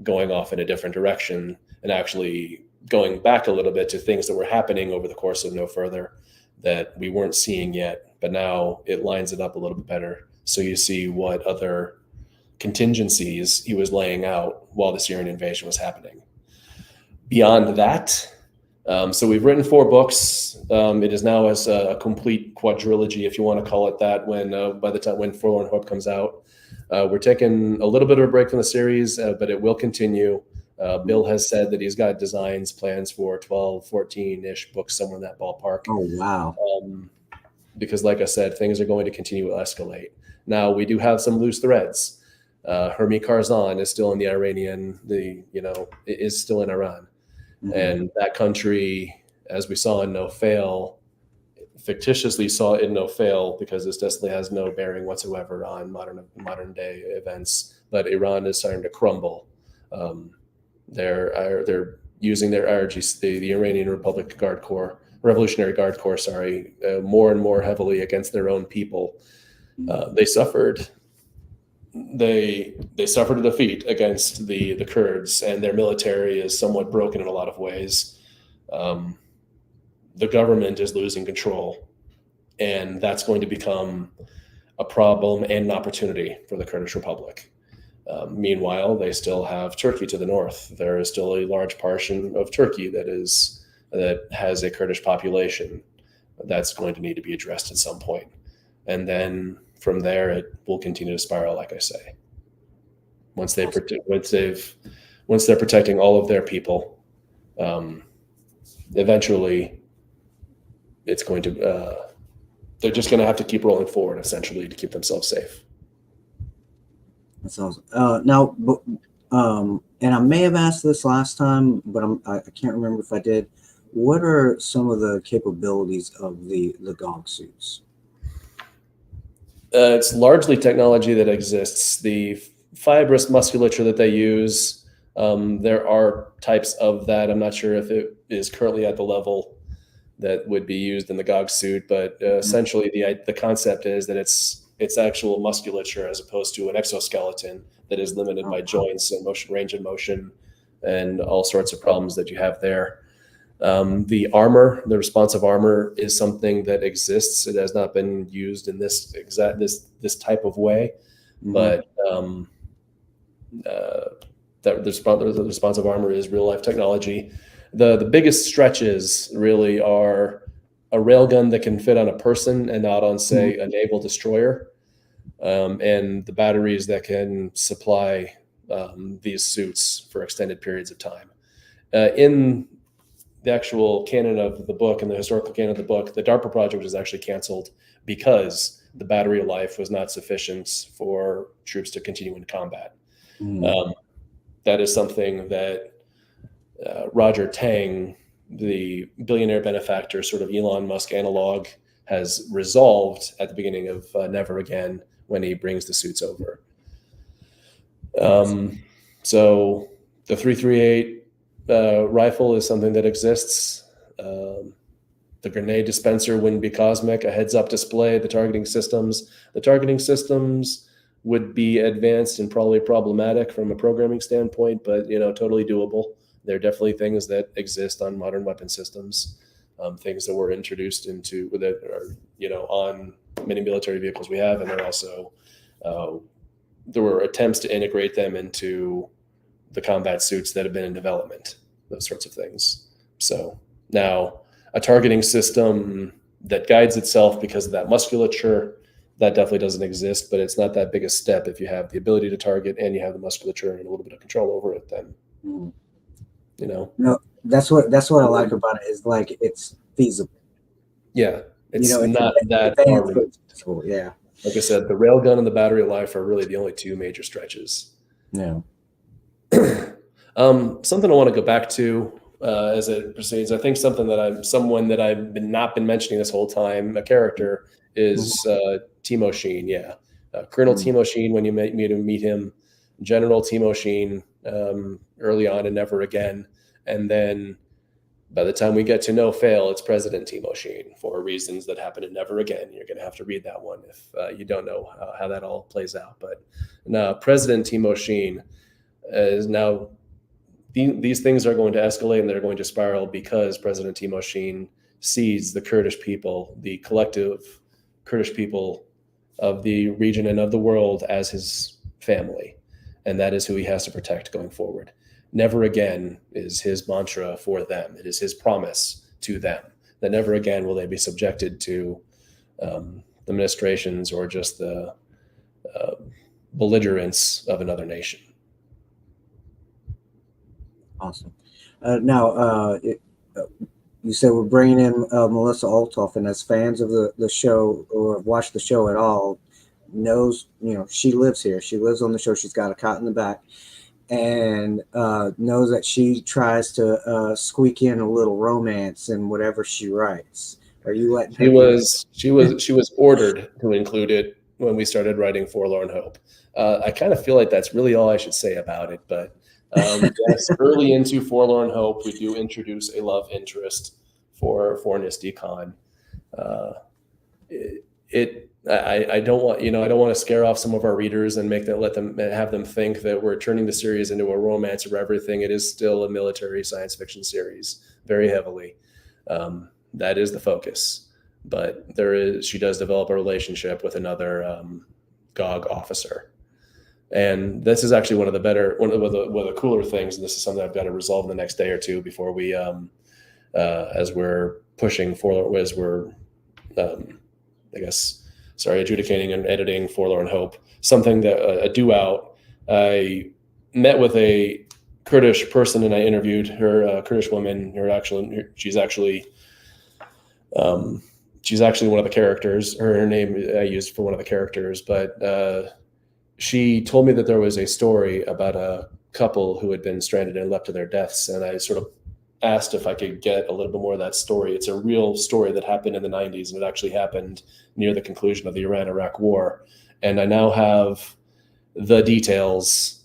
S2: going off in a different direction and actually going back a little bit to things that were happening over the course of No Further that we weren't seeing yet, but now it lines it up a little bit better. So you see what other contingencies he was laying out while the Syrian invasion was happening. Beyond that, so we've written 4 books. It is now as a complete quadrilogy, if you want to call it that, by the time when Forlorn Hope comes out. We're taking a little bit of a break from the series, but it will continue. Bill has said that he's got plans for 12, 14-ish books, somewhere in that ballpark.
S1: Oh, wow.
S2: Because like I said, things are going to continue to escalate. Now, we do have some loose threads. Hermi Karzan is still in the Iranian, is still in Iran. Mm-hmm. And that country, as we saw in No Fail, fictitiously saw in No Fail, because this definitely has no bearing whatsoever on modern day events. But Iran is starting to crumble. They're using their IRGC, the Iranian Revolutionary Guard Corps, more and more heavily against their own people. They suffered a defeat against the Kurds, and their military is somewhat broken in a lot of ways. The government is losing control, and that's going to become a problem and an opportunity for the Kurdish Republic. Meanwhile, they still have Turkey to the north. There is still a large portion of Turkey that has a Kurdish population that's going to need to be addressed at some point. And then from there, it will continue to spiral, like I say. Once they're protecting all of their people, eventually, it's going to. They're just going to have to keep rolling forward, essentially, to keep themselves safe.
S1: That's awesome. And I may have asked this last time, but I can't remember if I did. What are some of the capabilities of the GOG suits?
S2: It's largely technology that exists. The fibrous musculature that they use, there are types of that. I'm not sure if it is currently at the level that would be used in the GOG suit, but essentially the concept is that it's actual musculature as opposed to an exoskeleton that is limited by joints and range of motion, and all sorts of problems that you have there. The responsive armor, is something that exists. It has not been used in this type of way, but the responsive armor is real life technology. The biggest stretches really are a railgun that can fit on a person and not on, say, a naval destroyer, and the batteries that can supply these suits for extended periods of time. In the actual canon of the book and the historical canon of the book, the DARPA project was actually canceled because the battery life was not sufficient for troops to continue in combat. That is something that Roger Tang, the billionaire benefactor, sort of Elon Musk analog, has resolved at the beginning of Never Again when he brings the suits over. So the 338 rifle is something that exists. The grenade dispenser wouldn't be cosmic. A heads-up display, the targeting systems would be advanced and probably problematic from a programming standpoint, but totally doable. There are definitely things that exist on modern weapon systems, things that were introduced that are on many military vehicles we have, and they're also there were attempts to integrate them into the combat suits that have been in development, those sorts of things. So now a targeting system that guides itself because of that musculature, that definitely doesn't exist, but it's not that big a step if you have the ability to target and you have the musculature and a little bit of control over it. Then,
S1: No, that's what I like about it, is like it's feasible.
S2: Yeah, it's not that hard.
S1: Yeah.
S2: Like I said, the railgun and the battery life are really the only two major stretches.
S1: Yeah.
S2: Something I want to go back to as it proceeds. I think someone that I've not been mentioning this whole time, a character, is Timo Sheen. Yeah, Colonel Timo Sheen. When you meet him, General Timo Sheen early on in Never Again, and then by the time we get to No Fail, it's President Timo Sheen for reasons that happen in Never Again. You're going to have to read that one if you don't know how that all plays out. But now President Timo Sheen is now these things are going to escalate and they're going to spiral because President Timoshin sees the Kurdish people, the collective Kurdish people of the region and of the world, as his family. And that is who he has to protect going forward. Never again is his mantra for them. It is his promise to them that never again will they be subjected to administrations or just the belligerence of another nation.
S1: Awesome. You said we're bringing in Melissa Olthoff, and as fans of the show or watch the show at all, knows, she lives here. She lives on the show. She's got a cot in the back, and knows that she tries to squeak in a little romance in whatever she writes. Are you letting her?
S2: She was ordered to include it when we started writing Forlorn Hope. I kind of feel like that's really all I should say about it, but yes, early into Forlorn Hope, we do introduce a love interest for Nisty Khan. I don't want to scare off some of our readers and have them think that we're turning the series into a romance or everything. It is still a military science fiction series, very heavily. That is the focus, but she does develop a relationship with another GOG officer. And this is actually one of the cooler things. And this is something I've got to resolve in the next day or two before we, as we're pushing forward, as we're, adjudicating and editing Forlorn Hope. Something that a due out. I met with a Kurdish person and I interviewed her, a Kurdish woman. She's actually one of the characters. Her name I used for one of the characters, but. She told me that there was a story about a couple who had been stranded and left to their deaths. And I sort of asked if I could get a little bit more of that story. It's a real story that happened in the 90s, and it actually happened near the conclusion of the Iran-Iraq war. And I now have the details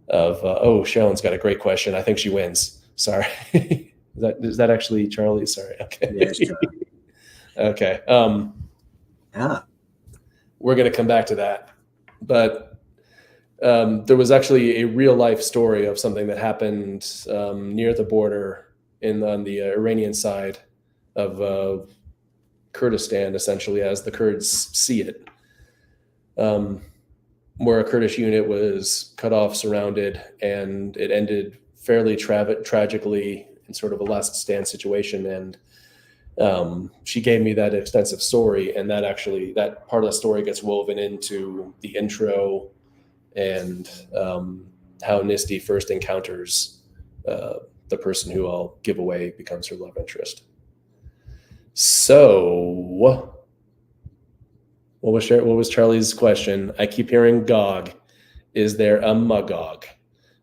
S2: of, Sharon's got a great question. I think she wins. Sorry. Is that actually Charlie? Sorry. Okay.
S1: Yes, Charlie.
S2: Okay. We're going to come back to that. But there was actually a real life story of something that happened near the border on the Iranian side of Kurdistan, essentially, as the Kurds see it, where a Kurdish unit was cut off, surrounded, and it ended fairly tragically in sort of a last stand situation. And she gave me that extensive story, and that part of the story gets woven into the intro and how Nisty first encounters the person who I'll give away becomes her love interest. So what was Charlie's question? I keep hearing GOG. Is there a MAGOG?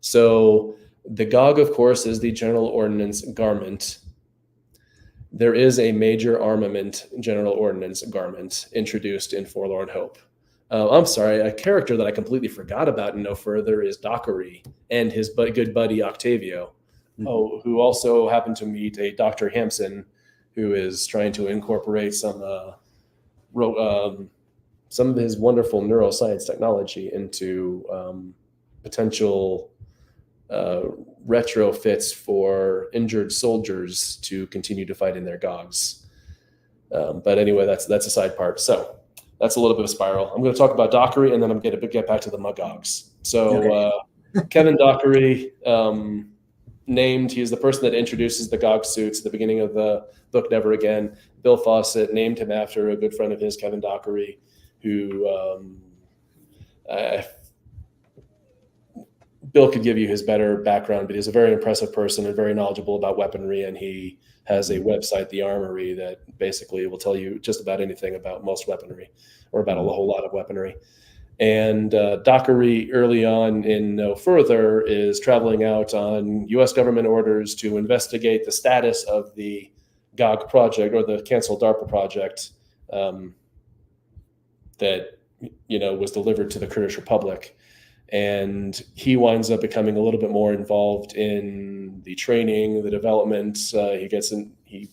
S2: So the GOG, of course, is the General Ordnance Garment. There is a major armament General Ordnance Garment introduced in Forlorn Hope. I'm sorry, a character that I completely forgot about in No Further is Dockery and his good buddy Octavio, who also happened to meet a Dr. Hampson, who is trying to incorporate some of his wonderful neuroscience technology into potential retrofits for injured soldiers to continue to fight in their GOGs. But anyway, that's a side part. So that's a little bit of a spiral. I'm going to talk about Dockery, and then I'm going to get back to the MAGOGs. So Kevin Dockery, named, he is the person that introduces the GOG suits at the beginning of the book Never Again. Bill Fawcett named him after a good friend of his, Kevin Dockery, who Bill could give you his better background, but he's a very impressive person and very knowledgeable about weaponry. And he has a website, The Armory, that basically will tell you just about anything about most weaponry, or about a whole lot of weaponry. And Dockery, early on in No Further, is traveling out on U.S. government orders to investigate the status of the GOG project, or the canceled DARPA project that was delivered to the Kurdish Republic. And he winds up becoming a little bit more involved in the training, the development. He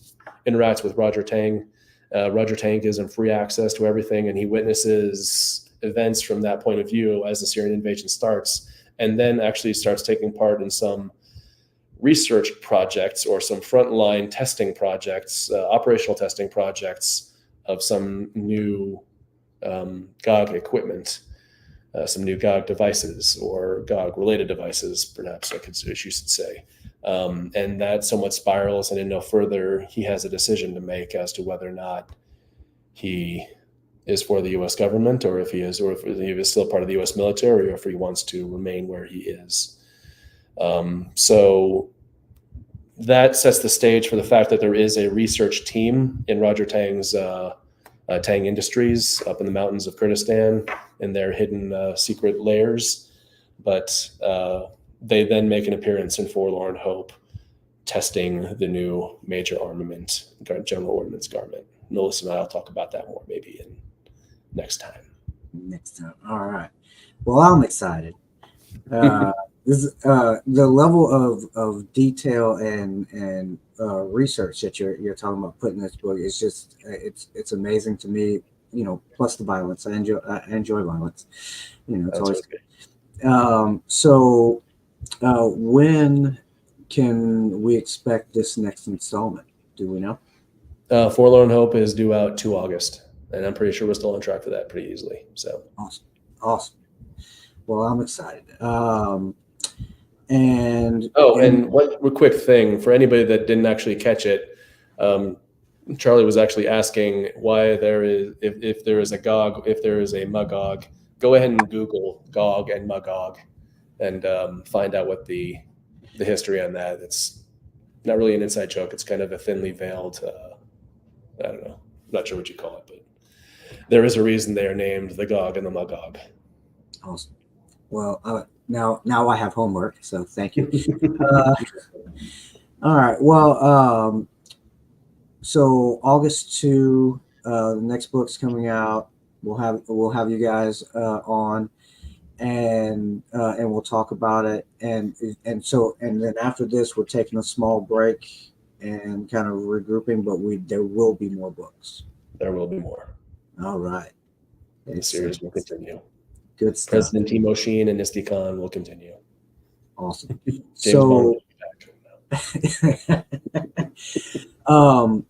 S2: interacts with Roger Tang. Roger Tang gives him free access to everything, and he witnesses events from that point of view as the Syrian invasion starts, and then actually starts taking part in some research projects or some frontline testing projects, operational testing projects of some new GOG equipment, some new GOG devices or GOG-related devices, perhaps you should say. And that somewhat spirals, and in no further, he has a decision to make as to whether or not he is for the U.S. government, or if he is still part of the U.S. military, or if he wants to remain where he is. So that sets the stage for the fact that there is a research team in Roger Tang's Tang Industries up in the mountains of Kurdistan in their hidden secret layers. But they then make an appearance in Forlorn Hope, testing the new major armament, general ordnance garment. Melissa and I will talk about that more maybe in next time.
S1: Next time. All right. Well, I'm excited. The level of detail and research that you're talking about putting in this book is just it's amazing to me. Plus the violence. I enjoy violence. It's
S2: That's
S1: always
S2: okay.
S1: So when can we expect this next installment? Do we know?
S2: Forlorn Hope is due out 2 August, and I'm pretty sure we're still on track for that pretty easily. So
S1: awesome. Well, I'm excited.
S2: And one quick thing for anybody that didn't actually catch it, Charlie was actually asking why there is, if there is a GOG, if there is a Magog, go ahead and Google GOG and Magog and find out what the history on that. It's not really an inside joke. It's kind of a thinly veiled, I don't know, I'm not sure what you call it, but there is a reason they are named the GOG and the Magog.
S1: Awesome. Well, now I have homework, so thank you. All right. Well, so August 2, the next book's coming out. We'll have you guys on, and we'll talk about it. And then after this, we're taking a small break and kind of regrouping. But there will be more books.
S2: There will be more.
S1: All right.
S2: The series will continue.
S1: Good stuff.
S2: President Timo Sheen and Nisty Khan will continue.
S1: Awesome.
S2: James
S1: Bond.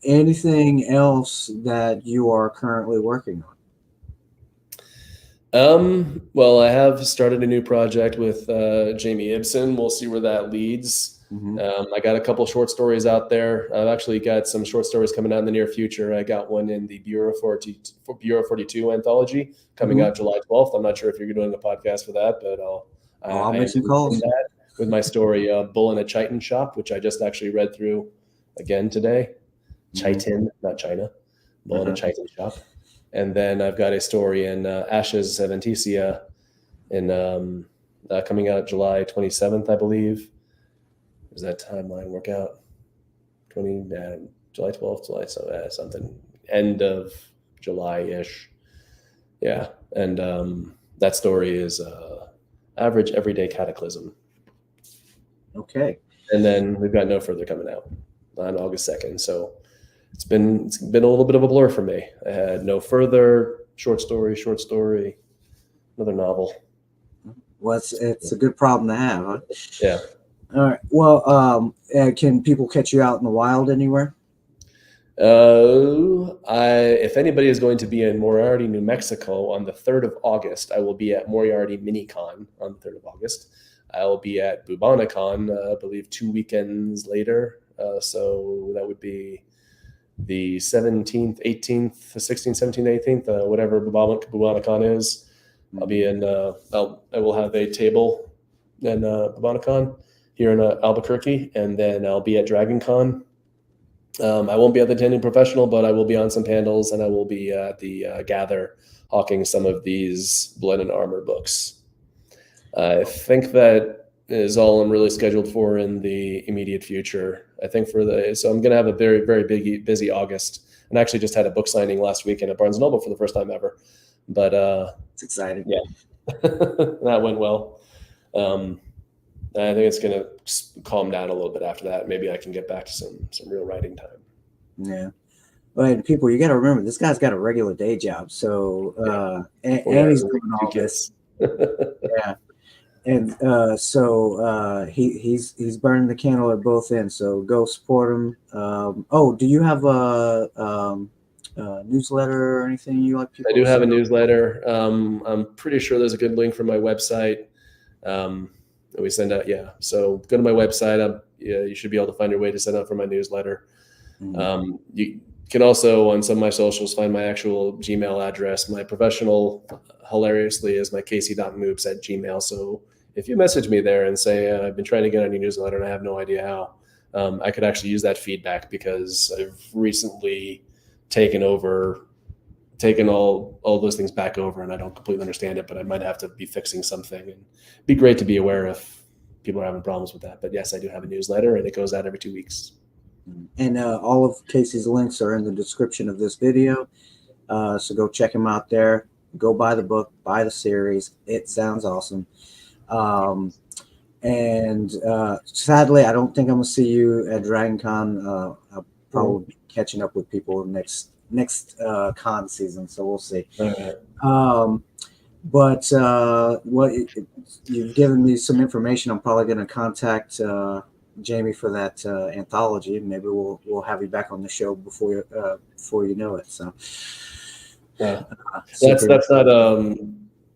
S1: Anything else that you are currently working
S2: on? Well, I have started a new project with Jamie Ibsen. We'll see where that leads. Mm-hmm. I got a couple short stories out there. I've actually got some short stories coming out in the near future. I got one in the Bureau 42 anthology coming out July 12th. I'm not sure if you're doing a podcast for that, but
S1: I'll make some calls
S2: that with my story, Bull in a Chitin Shop, which I just actually read through again today. Chitin, not China. Bull in a Chitin Shop. And then I've got a story in Ashes of Anticia in coming out July 27th, I believe. Does that timeline work out? July 12th, something. End of July-ish. Yeah. And that story is Average Everyday Cataclysm.
S1: Okay.
S2: And then we've got No Further coming out on August 2nd. So it's been a little bit of a blur for me. I had No Further, short story, another novel.
S1: Well, it's a good problem to have, huh?
S2: Yeah.
S1: All right. Well, can people catch you out in the wild anywhere?
S2: If anybody is going to be in Moriarty, New Mexico on the 3rd of August, I will be at Moriarty MiniCon on the 3rd of August. I will be at Bubonicon, I believe 2 weekends later. So that would be the 17th, 18th, 16th, 17th, 18th, whatever Bubonicon is. I'll be in, I will have a table in Bubonicon here in Albuquerque, and then I'll be at DragonCon. I won't be at the attending professional, but I will be on some panels, and I will be at the Gather hawking some of these Blood and Armor books. I think that is all I'm really scheduled for in the immediate future. I think so I'm going to have a very, very busy August, and I actually just had a book signing last weekend at Barnes & Noble for the first time ever. But
S1: it's exciting.
S2: Yeah, that went well. I think it's going to calm down a little bit after that. Maybe I can get back to some real writing time.
S1: Yeah. But people, you got to remember, this guy's got a regular day job. So, and he's doing all this. Yeah. And he's burning the candle at both ends. So go support him. Oh, do you have a newsletter or anything you like
S2: I
S1: people
S2: do
S1: to
S2: have a
S1: sign up?
S2: newsletter. I'm pretty sure there's a good link from my website that we send out. Yeah, so go to my website. Yeah, you should be able to find your way to sign up for my newsletter.
S1: Mm.
S2: You can also on some of my socials find my actual Gmail address. My professional, hilariously, is my casey.moops@gmail. So if you message me there and say I've been trying to get on your newsletter and I have no idea how, I could actually use that feedback because I've recently taken over, taken all those things back over, and I don't completely understand it, but I might have to be fixing something. And it'd be great to be aware if people are having problems with that. But yes, I do have a newsletter, and it goes out every 2 weeks.
S1: And all of Casey's links are in the description of this video. So go check him out there. Go buy the book, buy the series. It sounds awesome. And sadly, I don't think I'm gonna see you at Dragon Con. I'll probably be catching up with people next con season, so we'll see.
S2: All right.
S1: But what you've given me some information. I'm probably going to contact Jamie for that anthology. Maybe we'll have you back on the show before you know it. So
S2: That's not.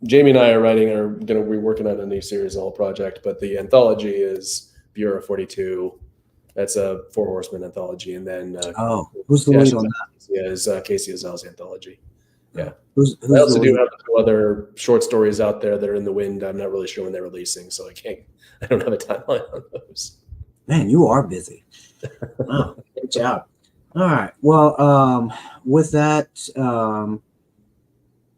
S2: Jamie and I are going to be working on a new series, all project, but the anthology is Bureau 42. That's a Four Horsemen anthology, and then
S1: who's the lead on that?
S2: Yeah, is Casey Azal's anthology. Yeah.
S1: Who's
S2: I also do have 2 other short stories out there that are in the wind. I'm not really sure when they're releasing, so I don't have a timeline on those.
S1: Man, you are busy. Wow, good job. All right. Well, with that,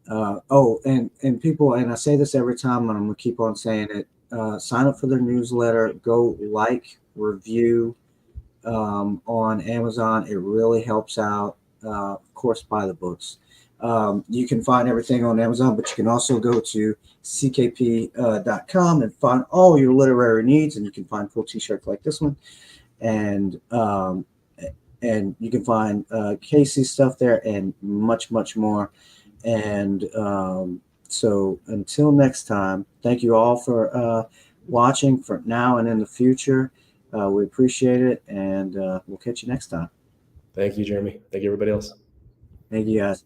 S1: and people, and I say this every time, and I'm gonna keep on saying it. Sign up for their newsletter. Go like, review on Amazon. It really helps out. Of course, buy the books. You can find everything on Amazon, but you can also go to ckp.com and find all your literary needs, and you can find cool t-shirts like this one, and you can find Casey's stuff there and much more. And so until next time, thank you all for watching for now and in the future. We appreciate it, and we'll catch you next time.
S2: Thank you, Jeremy. Thank you, everybody else.
S1: Thank you, guys.